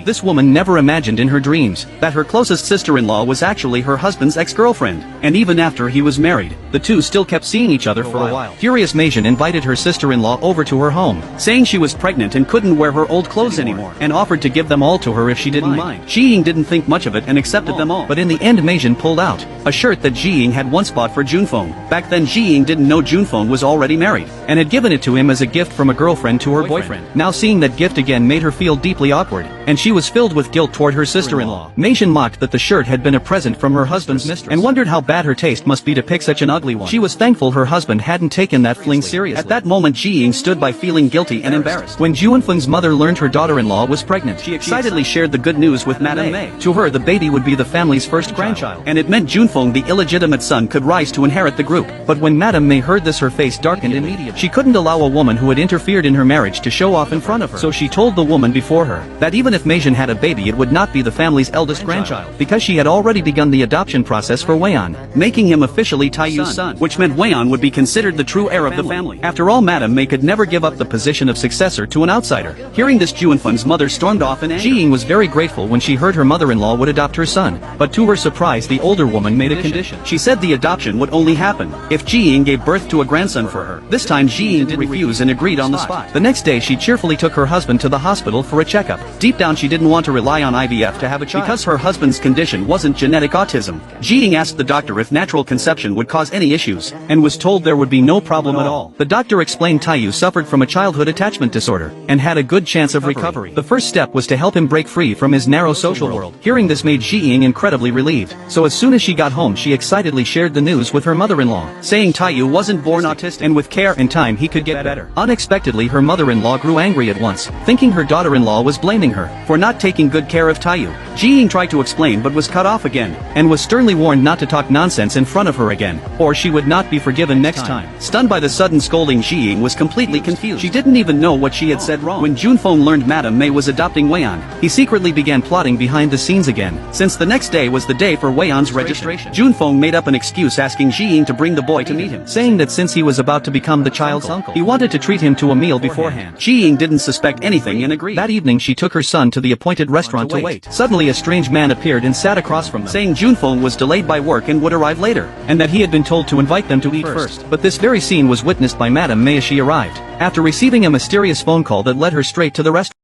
This woman never imagined in her dreams that her closest sister-in-law was actually her husband's ex-girlfriend, and even after he was married, the two still kept seeing each other for a while. Furious Majan invited her sister-in-law over to her home, saying she was pregnant and couldn't wear her old clothes anymore, and offered to give them all to her if she didn't mind. Jiying didn't think much of it and accepted them all, but in the end Majan pulled out a shirt that Jiying had once bought for Junfeng. Back then Jiying didn't know Junfeng was already married, and had given it to him as a gift from a girlfriend to her boyfriend. Now seeing that gift again made her feel deeply awkward, and she was filled with guilt toward her sister-in-law. Majan mocked that the shirt had been a present from her husband's mistress, and wondered how bad her taste must be to pick such an ugly one. She was thankful her husband hadn't taken that fling seriously. At that moment Jiying stood by feeling guilty and embarrassed. When Junfeng's mother learned her daughter-in-law was pregnant, she excitedly shared the good news with Madame Mei. To her the baby would be the family's first grandchild, and it meant Junfeng the illegitimate son could rise to inherit the group. But when Madame Mei heard this her face darkened immediately. She couldn't allow a woman who had interfered in her marriage to show off in front of her. So she told the woman before her that even if Majan had a baby it would not be the family's eldest grandchild, because she had already begun the adoption process for Weian, making him officially Taiyu's son, which meant Weian would be considered the true heir of the family. After all, Madame Mei could never give up the position of successor to an outsider. Hearing this, Junfeng's mother stormed off in anger. Jiying was very grateful when she heard her mother-in-law would adopt her son, but to her surprise the older woman made a condition. She said the adoption would only happen if Jiying gave birth to a grandson for her. This time Jiying didn't refuse and agreed on the spot. The next day she cheerfully took her husband to the hospital for a checkup. Deep down she didn't want to rely on IVF to have a child, because her husband's condition wasn't genetic autism. Jiying asked the doctor if natural conception would cause any issues, and was told there would be no problem at all. The doctor explained Taiyu suffered from a childhood attachment disorder, and had a good chance of recovery. The first step was to help him break free from his narrow social world. Hearing this made Jiying incredibly relieved, so as soon as she got home she excitedly shared the news with her mother-in-law, saying Taiyu wasn't born autistic, and with care and time he could get better. Unexpectedly her mother-in-law grew angry at once, thinking her daughter-in-law was blaming her for not taking good care of Taiyu. Jiying tried to explain but was cut off again, and was sternly warned not to talk nonsense in front of her again, or she would not be forgiven next time. Stunned by the sudden scolding, Jiying was completely confused. She didn't even know what she had said wrong. When Junfeng learned Madame Mei was adopting Weian, he secretly began plotting behind the scenes again, since the next day was the day for Weian's registration. Junfeng made up an excuse asking Jiying to bring the boy to meet him, saying that since he was about to become the child's uncle, he wanted to treat him to a meal beforehand. Jiying didn't suspect anything and agreed. That evening she took her son to the appointed restaurant to wait. Suddenly a strange man appeared and sat across from them, saying Junfeng was delayed by work and would arrive later, and that he had been told to invite them to eat first. But this very scene was witnessed by Madame Mei as she arrived, after receiving a mysterious phone call that led her straight to the restaurant.